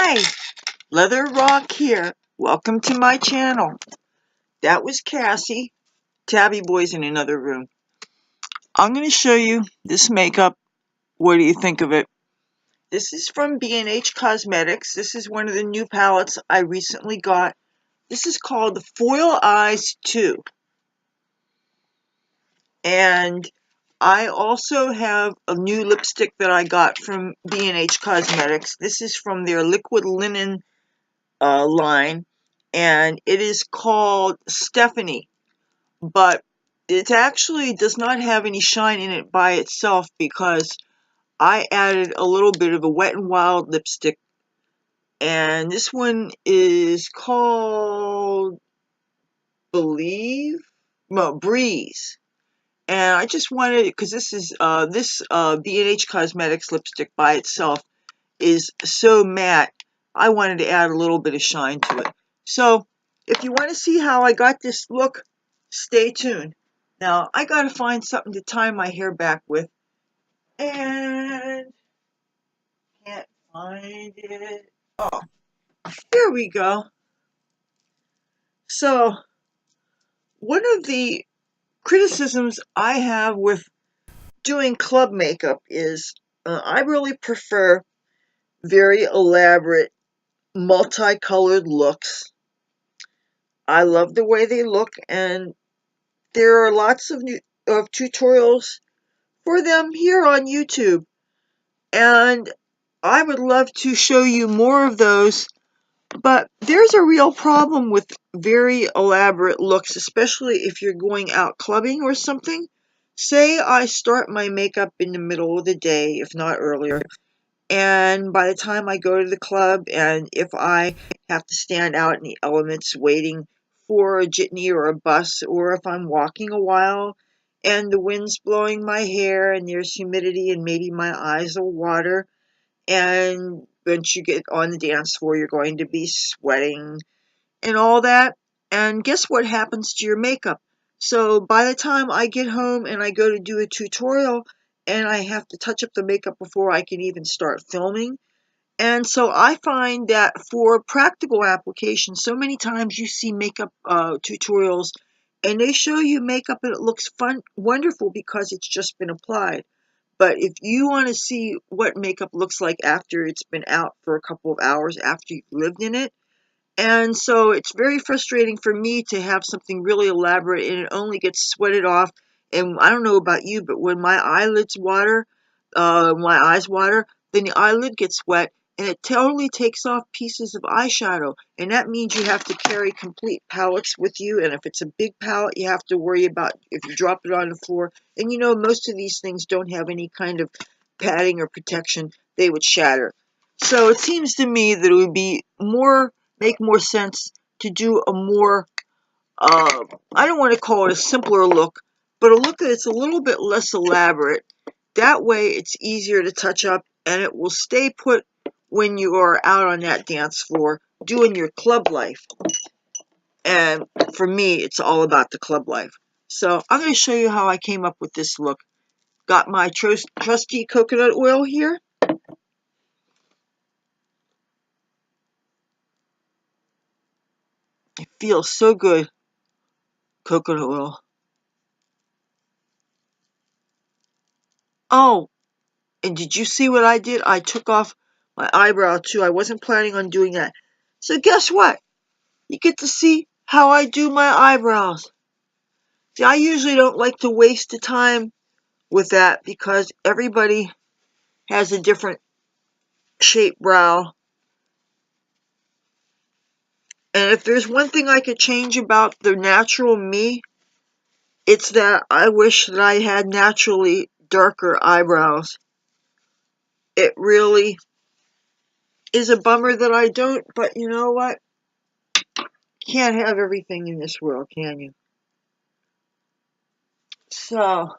Hi, Leather Rokk here. Welcome to my channel. That was Cassie. Tabby Boy's in another room. I'm going to show you this makeup. What do you think of it? This is from BH Cosmetics. This is one of the new palettes I recently got. This is called the Foil Eyes 2. And I also have a new lipstick that I got from B&H Cosmetics. This is from their liquid linen line, and it is called Stephanie, but it actually does not have any shine in it by itself because I added a little bit of a Wet n Wild lipstick, and this one is called Breeze. And I just wanted, because this is B&H Cosmetics lipstick by itself is so matte, I wanted to add a little bit of shine to it. So if you want to see how I got this look, stay tuned. Now I gotta find something to tie my hair back with, and can't find it. Oh, here we go. So one of the criticisms I have with doing club makeup is I really prefer very elaborate multicolored looks. I love the way they look, and there are lots of tutorials for them here on YouTube, and I would love to show you more of those, but there's a real problem with very elaborate looks, especially if you're going out clubbing or something. Say I start my makeup in the middle of the day, if not earlier, and by the time I go to the club, and if I have to stand out in the elements waiting for a jitney or a bus, or if I'm walking a while and the wind's blowing my hair and there's humidity and maybe my eyes will water, and once you get on the dance floor you're going to be sweating and all that, and guess what happens to your makeup? So by the time I get home and I go to do a tutorial and I have to touch up the makeup before I can even start filming. And so I find that for practical application, so many times you see makeup tutorials and they show you makeup and it looks wonderful because it's just been applied. But if you want to see what makeup looks like after it's been out for a couple of hours after you've lived in it, and so it's very frustrating for me to have something really elaborate and it only gets sweated off. And I don't know about you, but when my eyelids water, my eyes water, then the eyelid gets wet and it totally takes off pieces of eyeshadow. And that means you have to carry complete palettes with you. And if it's a big palette, you have to worry about if you drop it on the floor. And you know, most of these things don't have any kind of padding or protection. They would shatter. So it seems to me that it would make more sense to do a more, I don't want to call it a simpler look, but a look that's a little bit less elaborate. That way it's easier to touch up and it will stay put when you are out on that dance floor doing your club life. And for me, it's all about the club life. So I'm going to show you how I came up with this look. Got my trusty coconut oil here. It feels so good, coconut oil. Oh, and did you see what I did? I took off my eyebrow too. I wasn't planning on doing that. So guess what? You get to see how I do my eyebrows. See, I usually don't like to waste the time with that because everybody has a different shaped brow. And if there's one thing I could change about the natural me, it's that I wish that I had naturally darker eyebrows. It really is a bummer that I don't, but you know what? Can't have everything in this world, can you? So,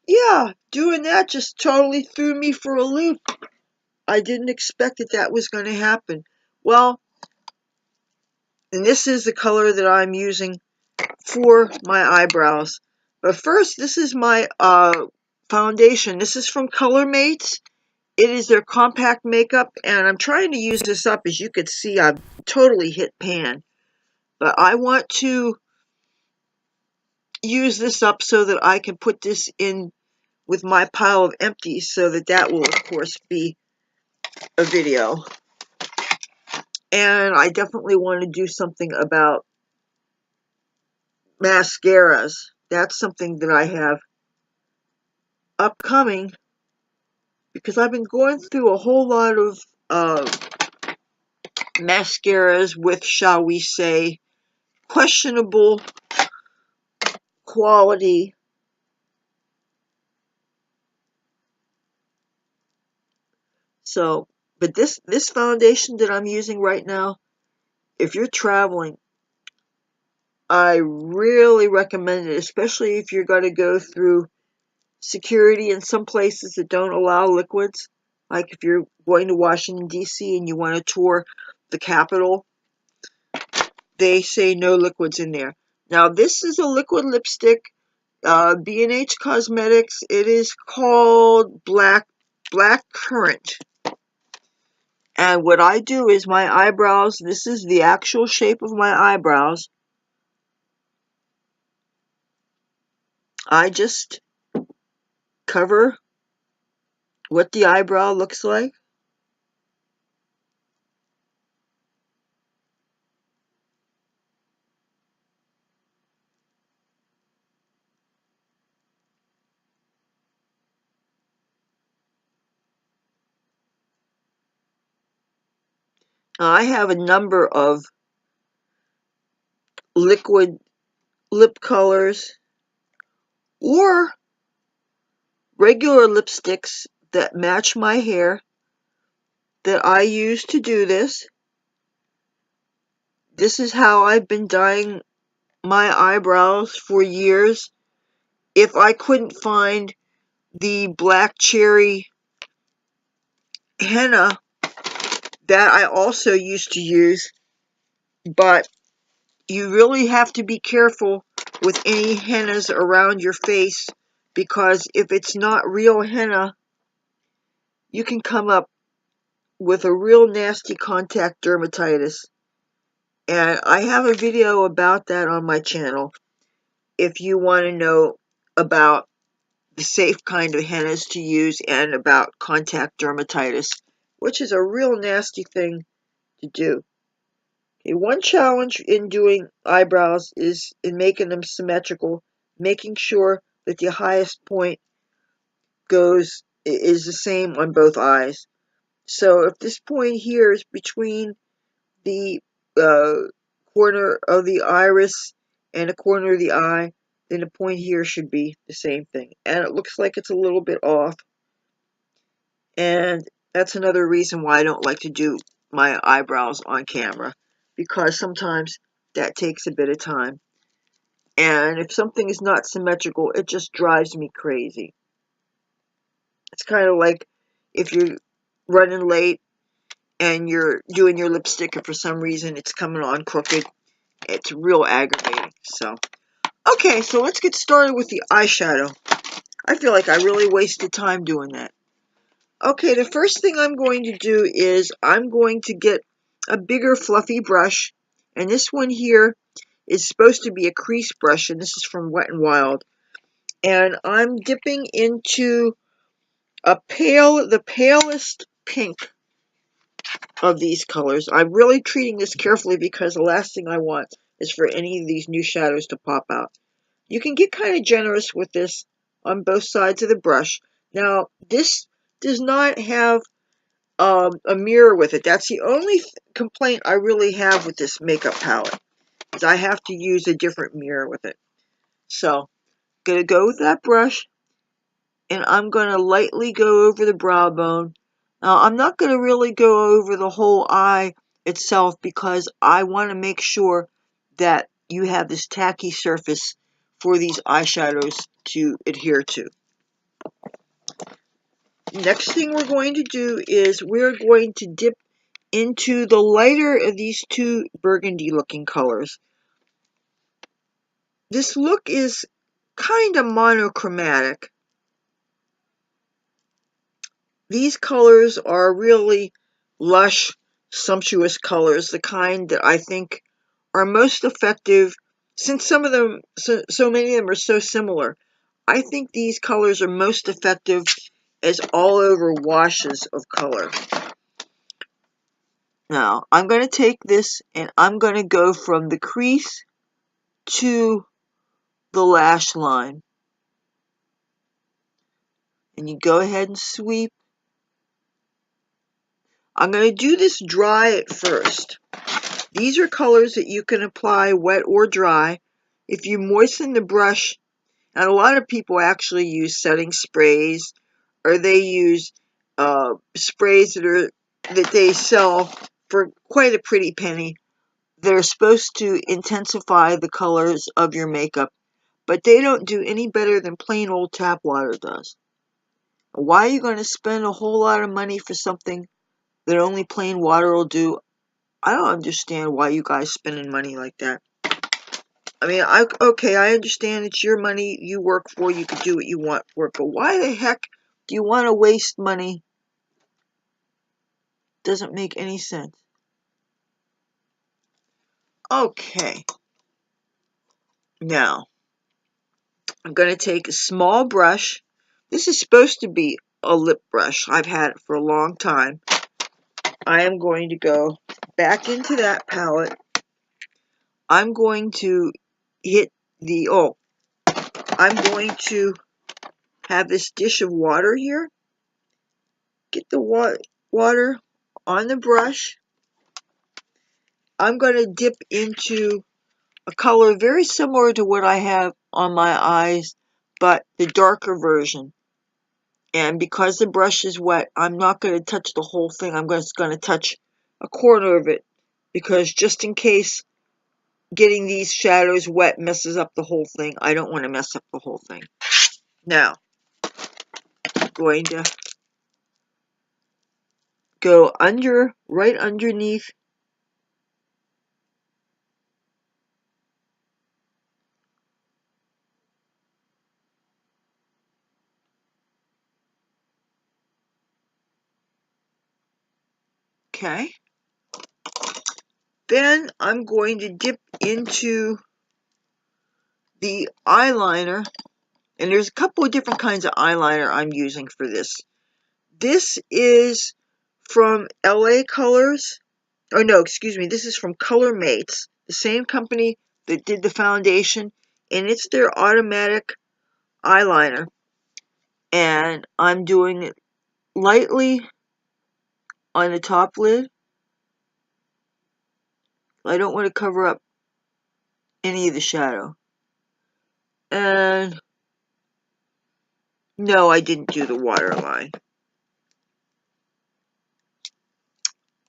yeah, doing that just totally threw me for a loop. I didn't expect that was going to happen. Well, and this is the color that I'm using for my eyebrows. But first, this is my foundation. This is from Colormates. It is their compact makeup, and I'm trying to use this up. As you could see, I've totally hit pan. But I want to use this up so that I can put this in with my pile of empties, so that will, of course, be a video. And I definitely want to do something about mascaras. That's something that I have upcoming, because I've been going through a whole lot of mascaras with, shall we say, questionable quality. So, but this foundation that I'm using right now, if you're traveling, I really recommend it, especially if you're going to go through security in some places that don't allow liquids. Like if you're going to Washington, D.C. and you want to tour the Capitol, they say no liquids in there. Now, this is a liquid lipstick, BH Cosmetics. It is called Black Currant. And what I do is my eyebrows, this is the actual shape of my eyebrows. I just cover what the eyebrow looks like. I have a number of liquid lip colors or regular lipsticks that match my hair that I use to do this. This is how I've been dyeing my eyebrows for years. If I couldn't find the black cherry henna that I also used to use, but you really have to be careful with any hennas around your face, because if it's not real henna, you can come up with a real nasty contact dermatitis. And I have a video about that on my channel if you want to know about the safe kind of hennas to use and about contact dermatitis, which is a real nasty thing to do. Okay, one challenge in doing eyebrows is in making them symmetrical, making sure that the highest point is the same on both eyes. So if this point here is between the corner of the iris and a corner of the eye, then the point here should be the same thing. And it looks like it's a little bit off. And that's another reason why I don't like to do my eyebrows on camera, because sometimes that takes a bit of time. And if something is not symmetrical, it just drives me crazy. It's kind of like if you're running late and you're doing your lipstick and for some reason it's coming on crooked. It's real aggravating. So, okay, so let's get started with the eyeshadow. I feel like I really wasted time doing that. Okay, the first thing I'm going to do is I'm going to get a bigger fluffy brush, and this one here is supposed to be a crease brush, and this is from Wet n Wild. And I'm dipping into the palest pink of these colors. I'm really treating this carefully because the last thing I want is for any of these new shadows to pop out. You can get kind of generous with this on both sides of the brush. Now, this does not have a mirror with it. That's the only complaint I really have with this makeup palette, is I have to use a different mirror with it. So, I'm going to go with that brush, and I'm going to lightly go over the brow bone. Now, I'm not going to really go over the whole eye itself because I want to make sure that you have this tacky surface for these eyeshadows to adhere to. Next thing we're going to do is we're going to dip into the lighter of these two burgundy looking colors. This look is kind of monochromatic, these colors are really lush, sumptuous colors, the kind that I think are most effective, since some of them, so many of them are so similar. I think these colors are most effective as all-over washes of color. Now, I'm going to take this and I'm going to go from the crease to the lash line. And you go ahead and sweep. I'm going to do this dry at first. These are colors that you can apply wet or dry. If you moisten the brush, and a lot of people actually use setting sprays, or they use sprays that they sell for quite a pretty penny. They're supposed to intensify the colors of your makeup, but they don't do any better than plain old tap water does. Why are you going to spend a whole lot of money for something that only plain water will do? I don't understand why you guys spending money like that. I mean, okay, I understand it's your money you work for, you can do what you want for it, but why the heck do you want to waste money? Doesn't make any sense. Okay. Now, I'm going to take a small brush. This is supposed to be a lip brush. I've had it for a long time. I am going to go back into that palette. I'm going to hit I'm going to have this dish of water here. Get the water on the brush. I'm going to dip into a color very similar to what I have on my eyes, but the darker version. And because the brush is wet, I'm not going to touch the whole thing. I'm just going to touch a corner of it, because just in case getting these shadows wet messes up the whole thing, I don't want to mess up the whole thing. Now, I'm going to go right underneath Okay. Then I'm going to dip into the eyeliner, and there's a couple of different kinds of eyeliner I'm using for this. This is from LA Colors. Oh no, excuse me, this is from Colormates, the same company that did the foundation, and it's their automatic eyeliner. And I'm doing it lightly on the top lid. I don't want to cover up any of the shadow. And no, I didn't do the waterline.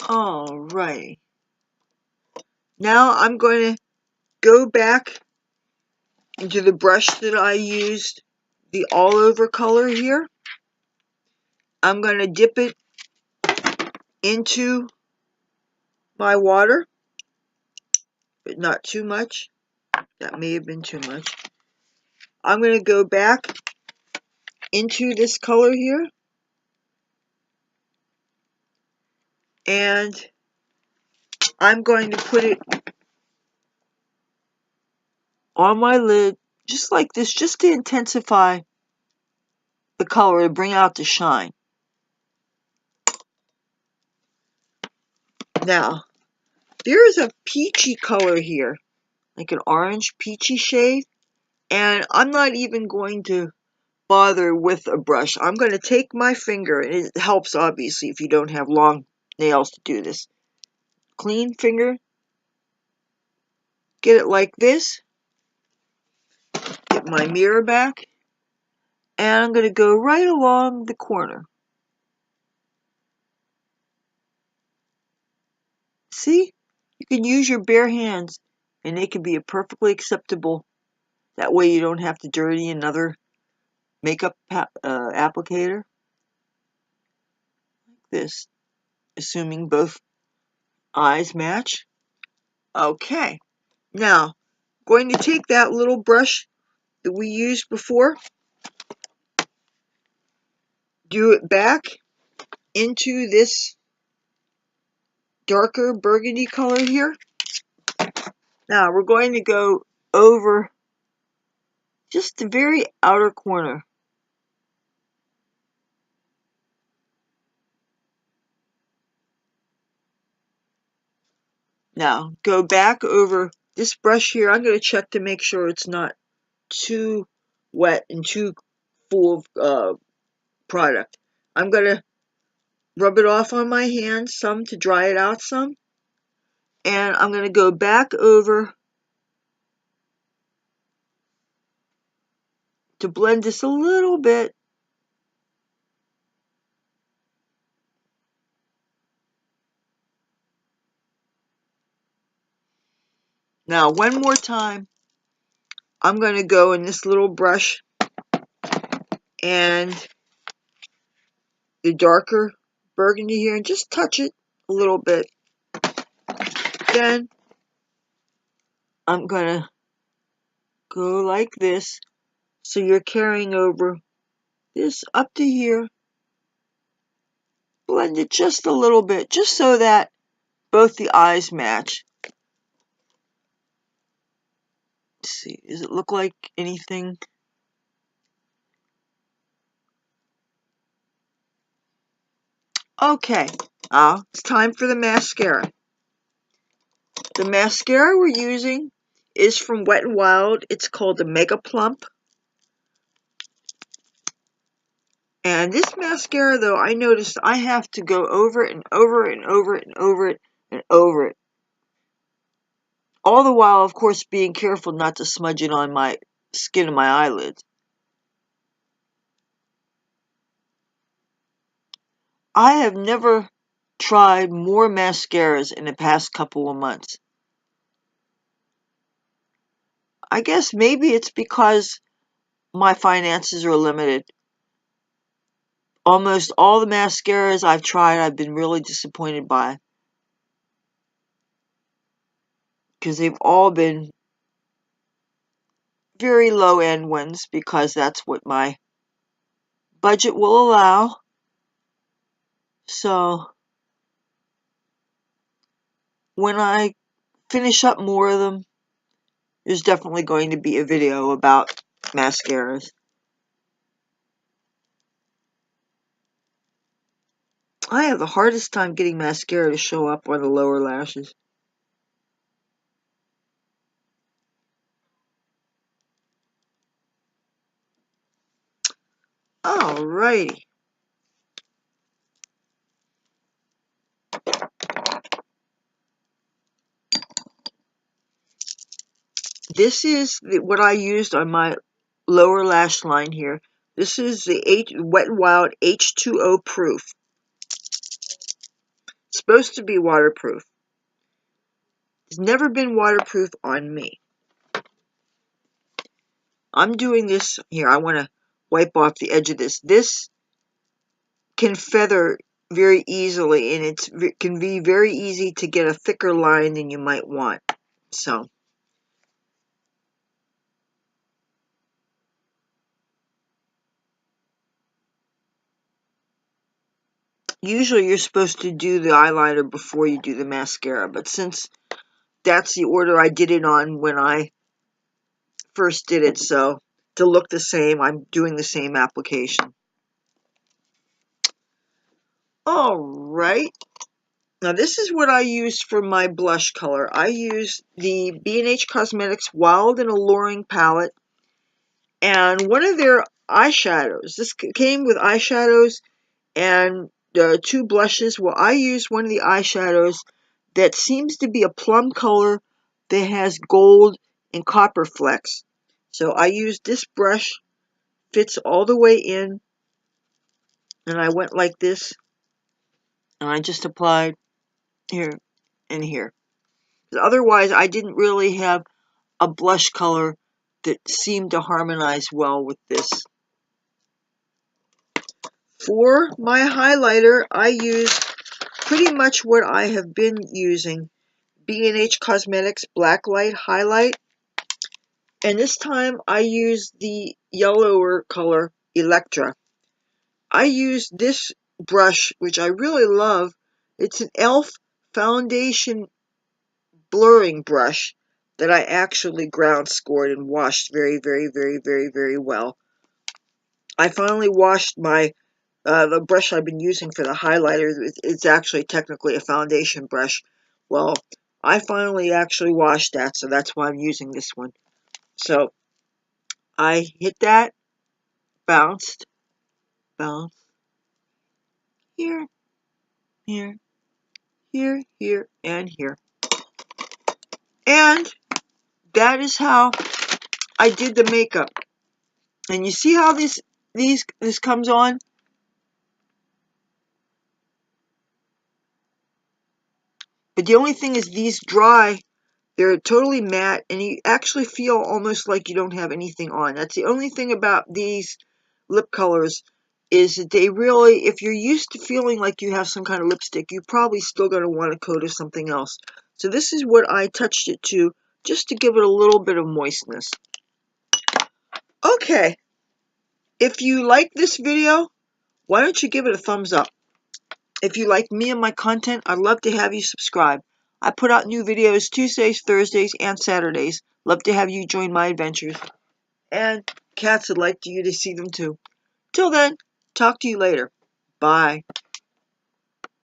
Alright. Now I'm going to go back into the brush that I used, the all over color here. I'm going to dip it into my water, but not too much. That may have been too much. I'm going to go back into this color here, and I'm going to put it on my lid just like this, just to intensify the color, to bring out the shine. Now, there's a peachy color here, like an orange peachy shade, and I'm not even going to bother with a brush. I'm going to take my finger, and it helps obviously if you don't have long nails to do this. Clean finger, get it like this, get my mirror back, and I'm going to go right along the corner. See? You can use your bare hands, and they can be a perfectly acceptable. That way you don't have to dirty another makeup applicator. Like this, assuming both eyes match. Okay, now going to take that little brush that we used before, do it back into this darker burgundy color here. Now we're going to go over just the very outer corner. Now go back over this brush here. I'm going to check to make sure it's not too wet and too full of product. I'm going to rub it off on my hand some to dry it out some. And I'm going to go back over to blend this a little bit. Now one more time, I'm going to go in this little brush and the darker burgundy here and just touch it a little bit. Then I'm going to go like this, so you're carrying over this up to here. Blend it just a little bit, just so that both the eyes match. Let's see, does it look like anything? Okay, it's time for the mascara. The mascara we're using is from Wet n Wild. It's called the Mega Plump. And this mascara, though, I noticed I have to go over it and over it and over it and over it and over it. All the while, of course, being careful not to smudge it on my skin of my eyelids. I have never tried more mascaras in the past couple of months. I guess maybe it's because my finances are limited. Almost all the mascaras I've tried, I've been really disappointed by. Because they've all been very low-end ones, because that's what my budget will allow. So, when I finish up more of them, there's definitely going to be a video about mascaras. I have the hardest time getting mascara to show up on the lower lashes. Alrighty. This is what I used on my lower lash line here. This is the Wet n Wild H2O Proof. It's supposed to be waterproof. It's never been waterproof on me. I'm doing this here. I want to wipe off the edge of this. This can feather very easily, and it can be very easy to get a thicker line than you might want. So, usually you're supposed to do the eyeliner before you do the mascara, but since that's the order I did it on when I first did it, so to look the same, I'm doing the same application. Alright, now this is what I used for my blush color. I used the BH Cosmetics Wild and Alluring palette and one of their eyeshadows. This came with eyeshadows and two blushes. Well, I used one of the eyeshadows that seems to be a plum color that has gold and copper flecks. So I used this brush, fits all the way in, and I went like this, and I just applied here and here. Otherwise, I didn't really have a blush color that seemed to harmonize well with this. For my highlighter, I used pretty much what I have been using. BH Cosmetics Blacklight Highlight. And this time I used the yellower color, Electra. I used this brush, which I really love. It's an e.l.f. foundation blurring brush that I actually ground scored and washed very, very, very, very, very well. I finally washed my the brush I've been using for the highlighter. It's actually technically a foundation brush. Well, I finally actually washed that, so that's why I'm using this one. So I hit that, bounced, bounce, here, here, here, here, and here. And that is how I did the makeup. And you see how this comes on? But the only thing is these dry, they're totally matte, and you actually feel almost like you don't have anything on. That's the only thing about these lip colors, is that they really, if you're used to feeling like you have some kind of lipstick, you're probably still going to want a coat of something else. So this is what I touched it to, just to give it a little bit of moistness. Okay, if you like this video, why don't you give it a thumbs up? If you like me and my content, I'd love to have you subscribe. I put out new videos Tuesdays, Thursdays, and Saturdays. Love to have you join my adventures. And cats would like you to see them too. Till then, talk to you later. Bye.